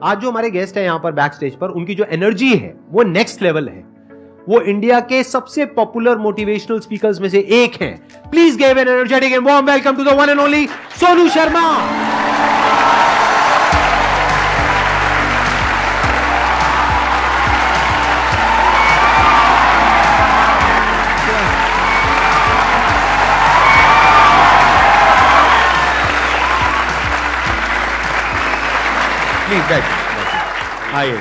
आज जो हमारे गेस्ट है यहां पर बैक स्टेज पर, उनकी जो एनर्जी है वो नेक्स्ट लेवल है। वो इंडिया के सबसे पॉपुलर मोटिवेशनल स्पीकर्स में से एक हैं। Please give an energetic and warm welcome to the one and only Sonu Sharma. आइए।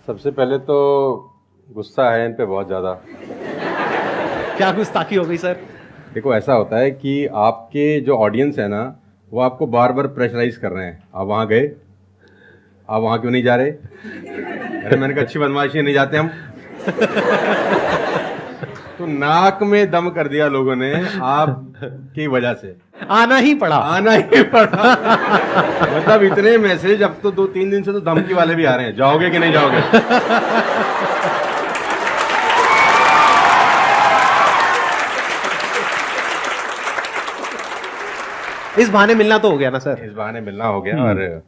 सबसे पहले तो गुस्सा है इन पे बहुत ज़्यादा। क्या गुस्ताखी हो गई सर? देखो, ऐसा होता है कि आपके जो ऑडियंस है ना, वो आपको बार बार प्रेशराइज कर रहे हैं। आप वहाँ गए, आप वहाँ क्यों नहीं जा रहे? अरे मैंने कहा अच्छी बदमाशी नहीं जाते हम। तो नाक में दम कर दिया लोगों ने आपकी वजह से। आना ही पड़ा। मतलब इतने मैसेज, अब तो 2-3 दिन से तो धमकी वाले भी आ रहे हैं, जाओगे कि नहीं जाओगे। इस बहाने मिलना तो हो गया ना सर? इस बहाने मिलना हो गया। और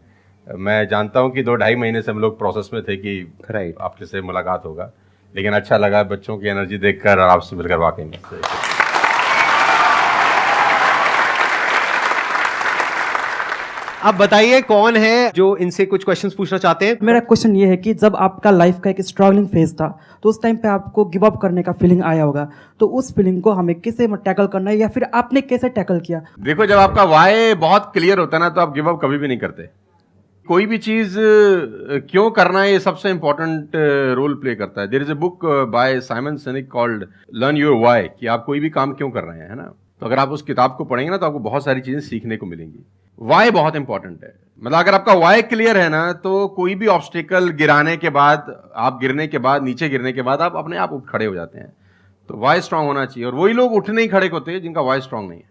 मैं जानता हूं कि 2-2.5 महीने से हम लोग प्रोसेस में थे कि आपके से मुलाकात होगा, लेकिन अच्छा लगा बच्चों की एनर्जी देखकर और आपसे मिलकर वाकई में। अब बताइए कौन है जो इनसे कुछ क्वेश्चंस पूछना चाहते हैं? मेरा क्वेश्चन ये है कि जब आपका लाइफ का एक स्ट्रगलिंग फेज था तो उस टाइम पे आपको गिव अप करने का फीलिंग आया होगा, तो उस फीलिंग को हमें कैसे टैकल करना है या फिर आपने कैसे टैकल किया? देखो, जब आपका वाई बहुत क्लियर होता है ना, तो आप गिव अप कभी भी नहीं करते। कोई भी चीज क्यों करना है, ये सबसे इंपॉर्टेंट रोल प्ले करता है। There is a book by Simon Sinek called learn your why, कि आप कोई भी काम क्यों कर रहे हैं, है ना। तो अगर आप उस किताब को पढ़ेंगे ना, तो आपको बहुत सारी चीजें सीखने को मिलेंगी। वाई बहुत इंपॉर्टेंट है। मतलब अगर आपका वाई क्लियर है ना, तो कोई भी ऑब्स्टिकल गिराने के बाद, आप गिरने के बाद, नीचे गिरने के बाद आप अपने आप उठ खड़े हो जाते हैं। तो वाई स्ट्रांग होना चाहिए, और वही लोग उठने ही खड़े होते हैं जिनका वाई स्ट्रांग नहीं है।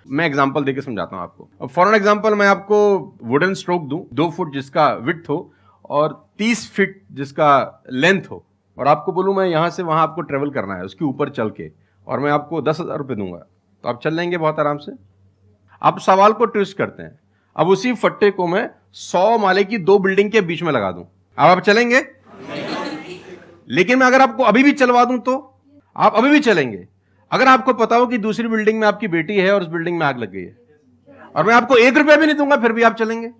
मैं एग्जांपल देके समझाता हूं आपको। अब फॉर एन एग्जांपल मैं आपको वुडन स्ट्रोक दूं, 2 फुट जिसका विड्थ हो और 30 फीट जिसका लेंथ हो, और आपको बोलूं मैं यहां से वहां आपको ट्रेवल करना है उसके ऊपर चल के, और मैं आपको 10,000 रुपये दूंगा, तो आप चल लेंगे बहुत आराम से? आप सवाल को ट्विस्ट करते हैं। अब उसी फट्टे को मैं 100 माले की 2 बिल्डिंग के बीच में लगा दूं, अब आप चलेंगे? लेकिन मैं अगर आपको अभी भी चलवा दूं तो आप अभी भी चलेंगे। अगर आपको पता हो कि दूसरी बिल्डिंग में आपकी बेटी है और उस बिल्डिंग में आग लग गई है, और मैं आपको 1 रुपया भी नहीं दूंगा, फिर भी आप चलेंगे?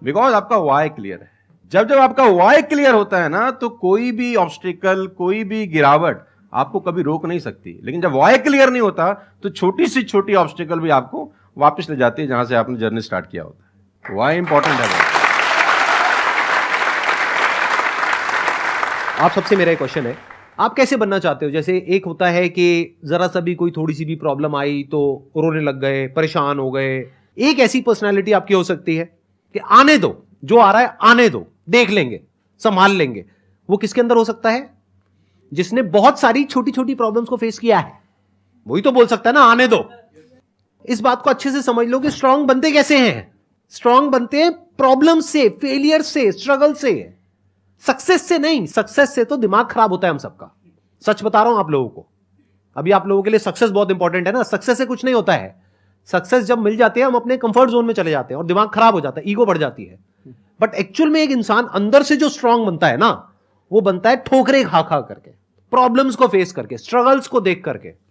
बिकॉज आपका वाई क्लियर है। जब आपका वाई क्लियर होता है ना, तो कोई भी ऑब्स्टिकल, कोई भी गिरावट आपको कभी रोक नहीं सकती। लेकिन जब वाई क्लियर नहीं होता, तो छोटी से छोटी ऑब्स्टिकल भी आपको वापस ले जाती है जहां से आपने जर्नी स्टार्ट किया होता है। वाई इंपॉर्टेंट है। आप सबसे मेरा एक क्वेश्चन है, आप कैसे बनना चाहते हो? जैसे एक होता है कि जरा सा भी कोई थोड़ी सी भी प्रॉब्लम आई तो रोने लग गए, परेशान हो गए। एक ऐसी पर्सनालिटी आपकी हो सकती है कि आने दो, जो आ रहा है आने दो, देख लेंगे, संभाल लेंगे। वो किसके अंदर हो सकता है? जिसने बहुत सारी छोटी छोटी प्रॉब्लम्स को फेस किया है, वही तो बोल सकता है ना आने दो। इस बात को अच्छे से समझ लो कि स्ट्रांग बनते कैसे हैं। स्ट्रांग बनते हैं प्रॉब्लम से, फेलियर से, स्ट्रगल से, सक्सेस से नहीं। सक्सेस से तो दिमाग खराब होता है हम सबका। सच बता रहा हूं आप लोगों को। अभी आप लोगों के लिए सक्सेस बहुत इंपॉर्टेंट है ना। सक्सेस से कुछ नहीं होता है। सक्सेस जब मिल जाती है, हम अपने कंफर्ट जोन में चले जाते हैं और दिमाग खराब हो जाता है, ईगो बढ़ जाती है। बट एक्चुअल में एक इंसान अंदर से जो स्ट्रांग बनता है ना, वो बनता है ठोकरे खा खा करके, प्रॉब्लम्स को फेस करके, स्ट्रगल्स को देख करके।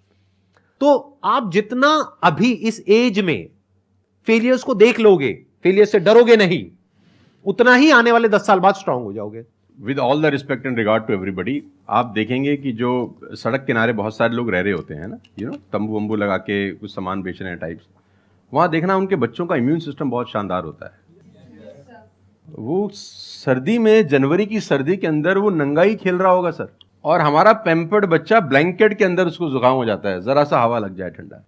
तो आप जितना अभी इस एज में फेलियर्स को देख लोगे, फेलियर से डरोगे नहीं, उतना ही आने वाले 10 साल बाद स्ट्रांग हो जाओगे। With all the respect and regard to everybody, आप देखेंगे कि जो सड़क किनारे बहुत सारे लोग रह रहे होते हैं ना, तंबू वंबू लगा के कुछ सामान बेच रहे हैं टाइप्स, वहां देखना उनके बच्चों का इम्यून सिस्टम बहुत शानदार होता है। वो सर्दी में, जनवरी की सर्दी के अंदर वो नंगाई खेल रहा होगा सर, और हमारा पैम्पर्ड बच्चा ब्लैंकेट के अंदर उसको जुकाम हो जाता है, जरा सा हवा लग जाए ठंडा।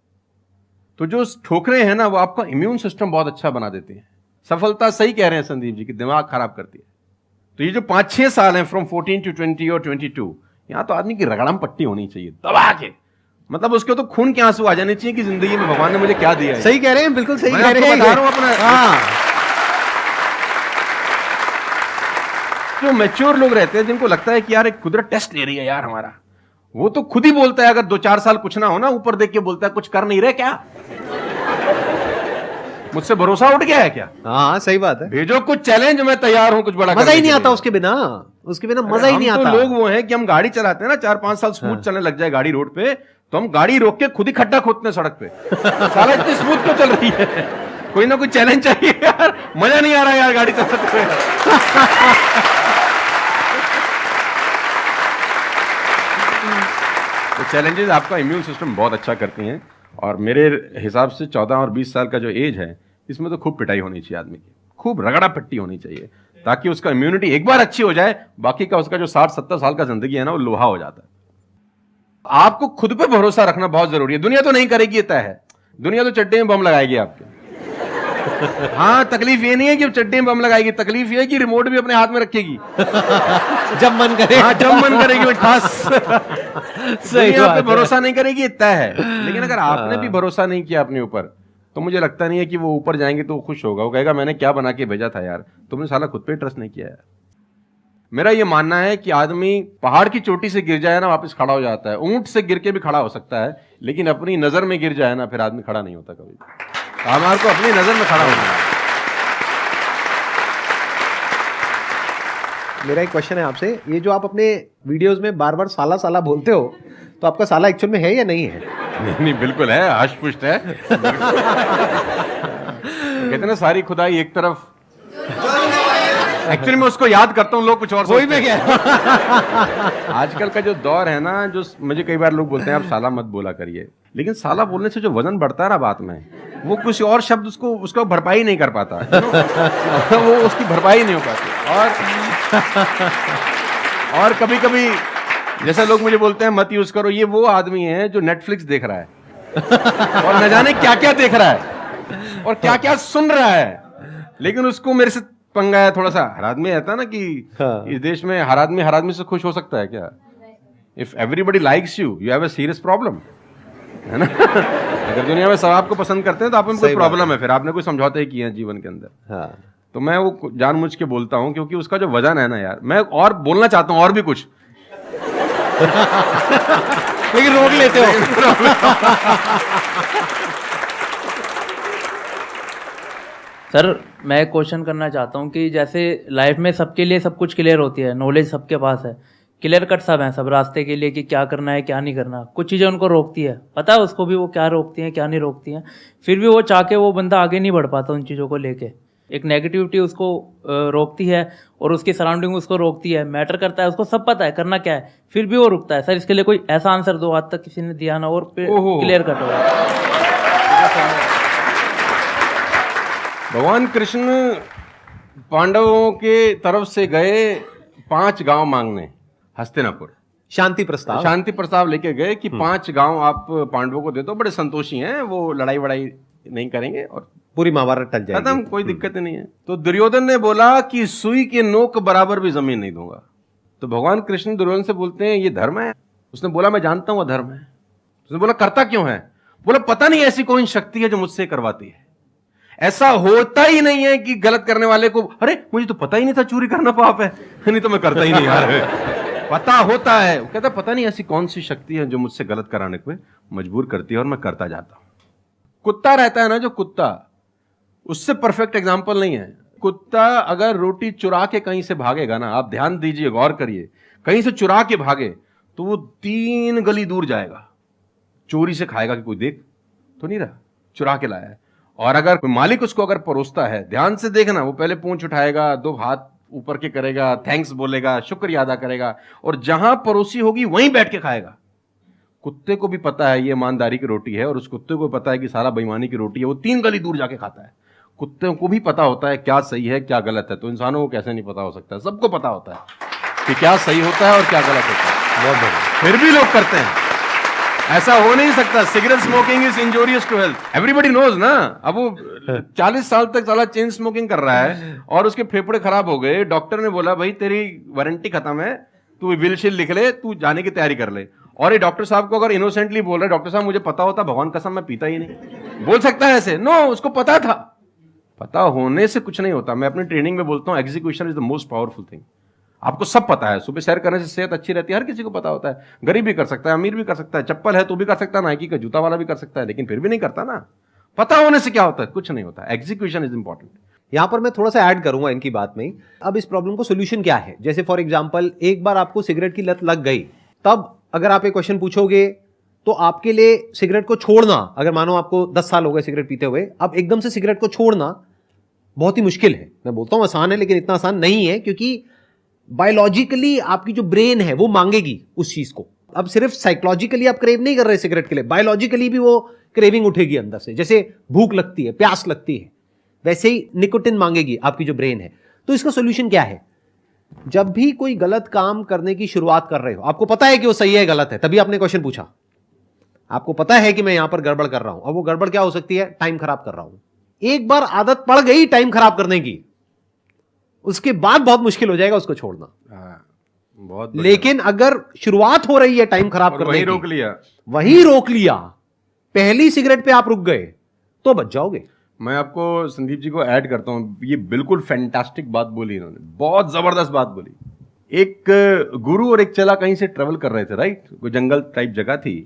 तो जो ठोकरे हैं ना, वो आपका इम्यून सिस्टम बहुत अच्छा बना देते हैं। सफलता, सही कह रहे हैं संदीप जी, कि दिमाग खराब करती है। तो ये जो 5-6 साल हैं, फ्रॉम 14 to 20 और 22, यहां तो आदमी की रगड़म पट्टी होनी चाहिए दबा के। मतलब उसके तो खून के आंसू आ जाने चाहिए कि जिंदगी में भगवान ने मुझे क्या दिया है। सही कह रहे हैं, बिल्कुल सही कह रहे हैं। बता रहा हूं अपना। जो मैच्योर लोग रहते हैं, जिनको लगता है कि यार एक कुदरत टेस्ट ले रही है यार हमारा, वो तो खुद ही बोलता है, अगर 2-4 साल कुछ ना हो ना, ऊपर देख के बोलता है कुछ कर नहीं रहे क्या। मुझसे भरोसा उठ गया है क्या? हाँ सही बात है। भेजो कुछ चैलेंज, मैं तैयार हूं कुछ बड़ा मजा करने ही नहीं के आता लिए। उसके बिना, उसके बिना मजा ही नहीं हम आता। तो लोग वो हैं कि हम गाड़ी चलाते हैं ना, 4-5 साल स्मूथ चलने लग जाए गाड़ी रोड पे, तो हम गाड़ी रोक के खुद ही खड्डा खोदते हैं सड़क पे। साला इतनी स्मूथ क्यों चल रही है? कोई ना कोई चैलेंज चाहिए यार, मजा नहीं आ रहा यार गाड़ी चलाते हुए। तो चैलेंजेस आपका इम्यून सिस्टम बहुत अच्छा करती हैं, और मेरे हिसाब से 14 और 20 साल का जो एज है, इसमें तो खूब पिटाई होनी चाहिए आदमी की, खूब रगड़ा पट्टी होनी चाहिए, ताकि उसका इम्यूनिटी एक बार अच्छी हो जाए, बाकी का उसका जो 60-70 साल का जिंदगी है ना, वो लोहा हो जाता है। आपको खुद पे भरोसा रखना बहुत जरूरी है। दुनिया तो नहीं करेगी, ये तय है, दुनिया तो चड्डे में बम लगाएगी आपके। हाँ, तकलीफ ये नहीं है कि चड्डे में बम लगाएगी, तकलीफ ये है कि रिमोट भी अपने हाथ में रखेगी जब मन करे। हाँ, जब मन करेगी ठास। सही दुनिया बात पे है। भरोसा नहीं करेगी, ये तय है। लेकिन अगर आपने भी भरोसा नहीं किया अपने ऊपर, तो मुझे लगता नहीं है कि वो ऊपर जाएंगे तो वो खुश होगा। वो कहेगा मैंने क्या बना के भेजा था यार, तुमने साला खुद पे ट्रस्ट नहीं किया यार। मेरा ये मानना है कि आदमी पहाड़ की चोटी से गिर जाए ना, वापस खड़ा हो जाता है। ऊंट से गिर के भी खड़ा हो सकता है, लेकिन अपनी नजर में गिर जाए ना, फिर आदमी खड़ा नहीं होता कभी। हमारे को अपनी नजर में खड़ा होना है। मेरा एक क्वेश्चन है आपसे, ये जो आप अपने वीडियोस में बार बार साला साला बोलते हो, तो आपका साला एक्चुअल में है या नहीं है? नहीं, बिल्कुल है, हष्ट-पुष्ट है। कहते ना सारी खुदाई एक तरफ। एक्चुअली मैं उसको याद करता हूँ, लोग कुछ और वही में क्या आजकल का जो दौर है ना, जो मुझे कई बार लोग बोलते हैं आप साला मत बोला करिए, लेकिन साला बोलने से जो वजन बढ़ता है ना बात में, वो कुछ और शब्द उसको भरपाई नहीं कर पाता। वो उसकी भरपाई नहीं हो पाती। और कभी कभी जैसा लोग मुझे बोलते हैं मत यूज करो, ये वो आदमी है जो नेटफ्लिक्स देख रहा है और न जाने क्या क्या देख रहा है और क्या क्या सुन रहा है, लेकिन उसको मेरे से पंगा है थोड़ा सा। हर आदमी रहता है ना कि इस देश में हर आदमी से खुश हो सकता है क्या? If everybody likes you have a serious problem, है ना? अगर दुनिया में सब आपको पसंद करते हैं तो आप में कोई प्रॉब्लम है, फिर आपने कोई समझौते ही किए हैं जीवन के अंदर। हाँ। तो मैं वो जानबूझ के बोलता हूं, क्योंकि उसका जो वजन है ना यार, मैं और बोलना चाहता हूं और भी कुछ लेकिन रोक लेते हो। सर मैं क्वेश्चन करना चाहता हूँ कि जैसे लाइफ में सबके लिए सब कुछ क्लियर होती है, नॉलेज सबके पास है, क्लियर कट सब है सब रास्ते के लिए कि क्या करना है क्या नहीं करना। कुछ चीज़ें उनको रोकती है, पता है उसको भी वो क्या रोकती हैं क्या नहीं रोकती हैं, फिर भी वो चाह के वो बंदा आगे नहीं बढ़ पाता उन चीज़ों को लेके। एक नेगेटिविटी उसको रोकती है और उसकी सराउंडिंग उसको रोकती है, मैटर करता है, उसको सब पता है करना क्या है, फिर भी वो रुकता है। सर इसके लिए कोई ऐसा आंसर दो, आज तक किसी ने दिया ना और क्लियर कट हो। भगवान कृष्ण पांडवों के तरफ से गए 5 गांव मांगने हस्तिनापुर, शांति प्रस्ताव लेके गए कि 5 गांव आप पांडवों को दे दो, बड़े संतोषी हैं, वो लड़ाई वड़ाई नहीं करेंगे और पूरी महाभारत टल जाएगी, खत्म, कोई दिक्कत नहीं है। तो दुर्योधन ने बोला कि सुई के नोक बराबर भी जमीन नहीं दूंगा। तो भगवान कृष्ण दुर्योधन से बोलते हैं ये धर्म है? उसने बोला मैं जानता हूं धर्म है। उसने बोला करता क्यों है? बोला पता नहीं ऐसी कोई शक्ति है जो मुझसे करवाती है। ऐसा होता ही नहीं है कि गलत करने वाले को अरे मुझे तो पता ही नहीं था चोरी करना पाप है, नहीं तो मैं करता ही नहीं यार। पता होता है। वो कहता पता नहीं ऐसी कौन सी शक्ति है जो मुझसे गलत कराने को मजबूर करती है और मैं करता जाता हूं। कुत्ता रहता है ना, जो कुत्ता, उससे परफेक्ट एग्जाम्पल नहीं है। कुत्ता अगर रोटी चुरा के कहीं से भागेगा ना, आप ध्यान दीजिए, गौर करिए, कहीं से चुरा के भागे तो वो 3 गली दूर जाएगा, चोरी से खाएगा कि कोई देख तो नहीं रहा, चुरा के लाया है। और अगर मालिक उसको अगर परोसता है, ध्यान से देखना, वो पहले पूंछ उठाएगा, 2 हाथ ऊपर के करेगा, थैंक्स बोलेगा, शुक्रिया अदा करेगा, और जहां परोसी होगी वहीं बैठ के खाएगा। कुत्ते को भी पता है ये ईमानदारी की रोटी है और उस कुत्ते को पता है कि साला बेईमानी की रोटी है, वो 3 गली दूर जाके खाता है। कुत्ते को भी पता होता है क्या सही है क्या गलत है, तो इंसानों को कैसे नहीं पता हो सकता है? सबको पता होता है कि क्या सही होता है और क्या गलत होता है। बहुत बढ़िया। फिर भी लोग करते हैं। ऐसा हो नहीं सकता। Cigarette smoking is injurious to health, everybody knows ना। अब वो 40 साल तक साला चेन स्मोकिंग कर रहा है और उसके फेफड़े खराब हो गए, डॉक्टर ने बोला भाई तेरी वारंटी खत्म है, तू विल शील लिख ले, तू जाने की तैयारी कर ले। और ये डॉक्टर साहब को अगर इनोसेंटली बोल रहे, डॉक्टर साहब मुझे पता होता, भगवान कसम मैं पीता ही नहीं, बोल सकता है ऐसे? नो, उसको पता था। पता होने से कुछ नहीं होता। मैं अपनी ट्रेनिंग में बोलता हूं execution is the most powerful thing. आपको सब पता है, सुबह सैर करने से सेहत अच्छी रहती है, हर किसी को पता होता है। गरीब भी कर सकता है, अमीर भी कर सकता है, चप्पल है तो भी कर सकता है, नाइकी का जूता वाला भी कर सकता है, लेकिन फिर भी नहीं करता ना। पता होने से क्या होता है? कुछ नहीं होता। Execution is important. यहां पर मैं थोड़ा सा ऐड करूंगा इनकी बात में। अब इस प्रॉब्लम को सोल्यूशन क्या है? जैसे फॉर एग्जांपल, एक बार आपको सिगरेट की लत लग गई, तब अगर आप एक क्वेश्चन पूछोगे तो आपके लिए सिगरेट को छोड़ना, अगर मानो आपको 10 साल हो गए सिगरेट पीते हुए, अब एकदम से सिगरेट को छोड़ना बहुत ही मुश्किल है। मैं बोलता हूं आसान है, लेकिन इतना आसान नहीं है, क्योंकि बायोलॉजिकली आपकी जो ब्रेन है वो मांगेगी उस चीज को। अब सिर्फ साइकोलॉजिकली आप क्रेव नहीं कर रहे सिगरेट के लिए, बायोलॉजिकली भी वो क्रेविंग उठेगी अंदर से। जैसे भूख लगती है, प्यास लगती है, वैसे ही निकोटिन मांगेगी आपकी जो ब्रेन है। तो इसका सोल्यूशन क्या है? जब भी कोई गलत काम करने की शुरुआत कर रहे हो, आपको पता है कि वो सही है गलत है, तभी आपने क्वेश्चन पूछा, आपको पता है कि मैं यहां पर गड़बड़ कर रहा हूं। अब वो गड़बड़ क्या हो सकती है? टाइम खराब कर रहा हूं। एक बार आदत पड़ गई टाइम खराब करने की, उसके बाद बहुत मुश्किल हो जाएगा उसको छोड़ना। बहुत लेकिन अगर शुरुआत हो रही है टाइम खराब करने वही की, रोक लिया, वही रोक लिया, पहली सिगरेट पे आप रुक गए, तो बच जाओगे। मैं आपको संदीप जी को ऐड करता हूं। ये बिल्कुल फैंटास्टिक बात बोली इन्होंने, बहुत जबरदस्त बात बोली। एक गुरु और एक चेला कहीं से ट्रेवल कर रहे थे, राइट? कोई जंगल टाइप जगह थी,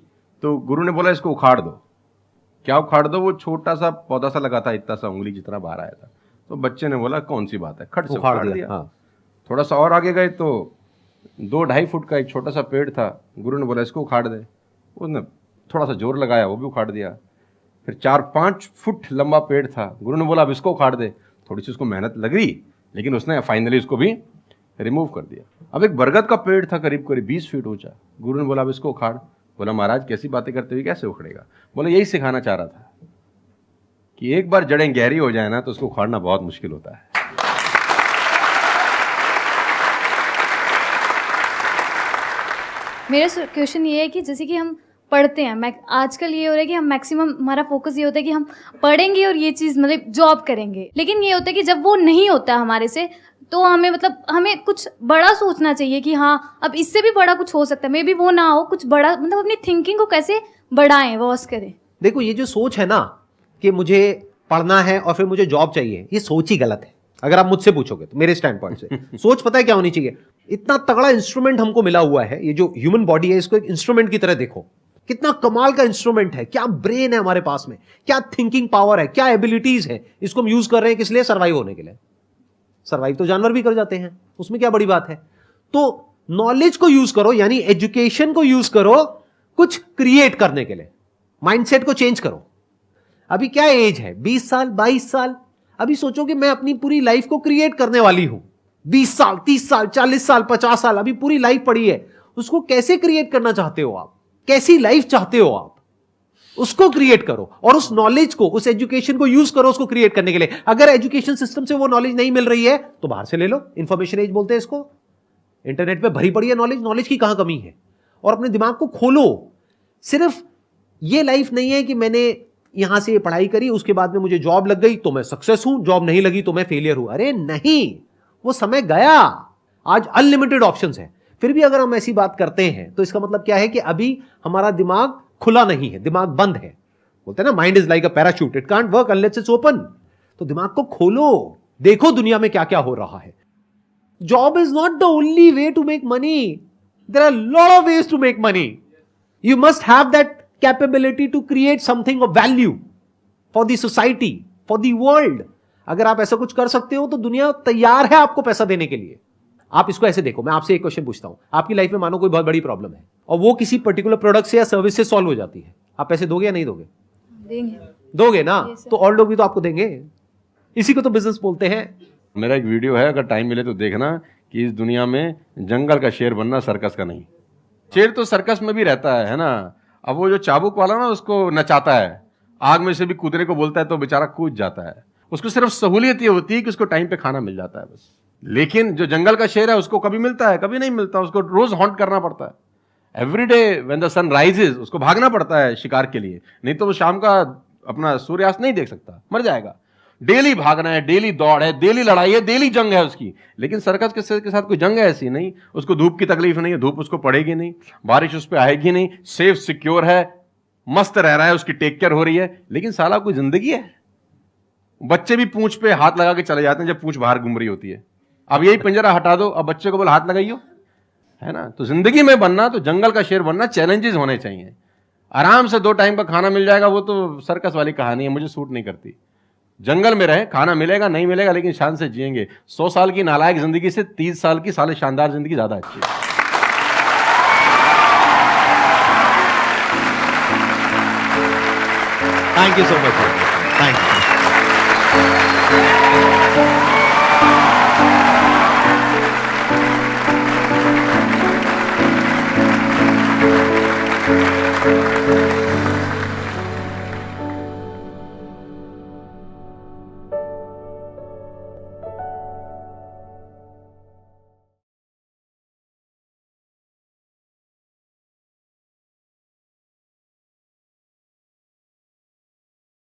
तो गुरु ने बोला इसको उखाड़ दो। क्या उखाड़ दो? वो छोटा सा पौधा सा लगा था, इतना सा उंगली जितना बाहर आया था। तो बच्चे ने बोला कौन सी बात है, खट से उखाड़ दिया। हाँ। थोड़ा सा और आगे गए तो 2-2.5 फुट का एक छोटा सा पेड़ था। गुरु ने बोला इसको उखाड़ दे। उसने थोड़ा सा जोर लगाया, वो भी उखाड़ दिया। फिर 4-5 फुट लंबा पेड़ था। गुरु ने बोला अब इसको उखाड़ दे। थोड़ी सी उसको मेहनत लग रही, लेकिन उसने फाइनली उसको भी रिमूव कर दिया। अब एक बरगद का पेड़ था करीब करीब 20 फीट ऊंचा। गुरु ने बोला अब इसको उखाड़। बोला महाराज कैसी बातें करते हुए, कैसे उखड़ेगा? बोला यही सिखाना चाह रहा था कि एक बार जड़ें गहरी हो जाए ना, तो उसको उखाड़ना बहुत मुश्किल होता है। मेरा क्वेश्चन ये है कि जैसे कि हम पढ़ते हैं, आजकल ये हो रहा है कि हम मैक्सिमम हमारा फोकस ये होता है कि हम पढ़ेंगे और ये चीज़ मतलब जॉब करेंगे, लेकिन ये होता है कि जब वो नहीं होता हमारे से, तो हमें मतलब हमें कुछ बड़ा सोचना चाहिए कि हाँ अब इससे भी बड़ा कुछ हो सकता है, मे बी वो ना हो, कुछ बड़ा, मतलब अपनी थिंकिंग को कैसे बढ़ाएं, वॉश करें। देखो, ये जो सोच है ना कि मुझे पढ़ना है और फिर मुझे जॉब चाहिए, ये सोच ही गलत है। अगर आप मुझसे पूछोगे तो मेरे स्टैंड पॉइंट से सोच पता है क्या होनी चाहिए? इतना तगड़ा इंस्ट्रूमेंट हमको मिला हुआ है, ये जो ह्यूमन बॉडी है, इसको एक इंस्ट्रूमेंट की तरह देखो। कितना कमाल का इंस्ट्रूमेंट है, क्या ब्रेन है हमारे पास में, क्या थिंकिंग पावर है, क्या एबिलिटीज है। इसको हम यूज कर रहे हैं किस लिए? सर्वाइव होने के लिए। सर्वाइव तो जानवर भी कर जाते हैं, उसमें क्या बड़ी बात है? तो नॉलेज को यूज करो, यानी एजुकेशन को यूज करो कुछ क्रिएट करने के लिए। माइंडसेट को चेंज करो। अभी क्या एज है? 20 साल, 22 साल। अभी सोचो कि मैं अपनी पूरी लाइफ को क्रिएट करने वाली हूं। 20 साल, 30 साल, 40 साल, 50 साल, अभी पूरी लाइफ पड़ी है। उसको कैसे क्रिएट करना चाहते हो आप? कैसी लाइफ चाहते हो आप? उसको क्रिएट करो, और उस नॉलेज को, उस एजुकेशन को यूज करो उसको क्रिएट करने के लिए। अगर एजुकेशन सिस्टम से वो नॉलेज नहीं मिल रही है तो बाहर से ले लो। इंफॉर्मेशन एज बोलते हैं इसको। इंटरनेट पे भरी पड़ी है नॉलेज, नॉलेज की कहां कमी है? और अपने दिमाग को खोलो। सिर्फ ये लाइफ नहीं है कि मैंने यहां से पढ़ाई करी, उसके बाद में मुझे जॉब लग गई तो मैं सक्सेस हूं, जॉब नहीं लगी तो मैं फेलियर हूं। अरे नहीं, वो समय गया। आज अनलिमिटेड ऑप्शंस है। फिर भी अगर हम ऐसी बात करते हैं तो इसका मतलब क्या है कि अभी हमारा दिमाग खुला नहीं है, दिमाग बंद है। बोलते हैं ना, mind is like a parachute, it can't work unless it's open. तो दिमाग को खोलो, देखो दुनिया में क्या क्या हो रहा है। Job is not the only way to make money, there are lot of ways to make money. You must have that capability to create something of value for the society, for the world. अगर आप ऐसा कुछ कर सकते हो तो दुनिया तैयार है आपको पैसा देने के लिए। आप इसको ऐसे देखो, मैं आपसे एक क्वेश्चन पूछता हूं। आपकी लाइफ में मानो कोई बहुत बड़ी प्रॉब्लम है और वो किसी पर्टिकुलर प्रोडक्ट से या सर्विस से सॉल्व हो जाती है, आप पैसे दोगे या नहीं दोगे? देंगे। दोगे ना? तो और लोग भी तो आपको देंगे। इसी को तो बिजनेस बोलते हैं। मेरा एक वीडियो है, अगर टाइम मिले तो देखना, कि इस दुनिया में जंगल का शेर बनना, सर्कस का नहीं। शेर तो सर्कस में भी रहता है ना। अब वो जो चाबुक वाला ना उसको नचाता है, आग में से भी कूदने को बोलता है तो बेचारा कूद जाता है। उसको सिर्फ सहूलियत ये होती है कि उसको टाइम पे खाना मिल जाता है बस। लेकिन जो जंगल का शेर है उसको कभी मिलता है, कभी नहीं मिलता। उसको रोज हॉन्ट करना पड़ता है। Every day when the sun rises उसको भागना पड़ता है शिकार के लिए, नहीं तो वो शाम का अपना सूर्यास्त नहीं देख सकता, मर जाएगा। डेली भागना है, डेली दौड़ है, डेली लड़ाई है, डेली जंग है उसकी। लेकिन सर्कस के साथ कोई जंग है ऐसी नहीं। उसको धूप की तकलीफ नहीं है, धूप उसको पड़ेगी नहीं, बारिश उस पर आएगी नहीं, सेफ सिक्योर है, मस्त रह रहा है, उसकी टेक केयर हो रही है। लेकिन साला कोई जिंदगी है? बच्चे भी पूंछ पे हाथ लगा के चले जाते हैं जब पूंछ बाहर घूम रही होती है। अब यही पिंजरा हटा दो, अब बच्चे को बोला हाथ लगाइयो, है ना? तो जिंदगी में बनना, तो जंगल का शेर बनना, चैलेंजेस होने चाहिए। आराम से 2 टाइम का खाना मिल जाएगा, वो तो सर्कस वाली कहानी है, मुझे सूट नहीं करती। जंगल में रहे, खाना मिलेगा नहीं मिलेगा लेकिन शान से जिएंगे। 100 साल की नालायक जिंदगी से 30 साल की साले शानदार जिंदगी ज्यादा अच्छी है। Thank you so much. Thank you.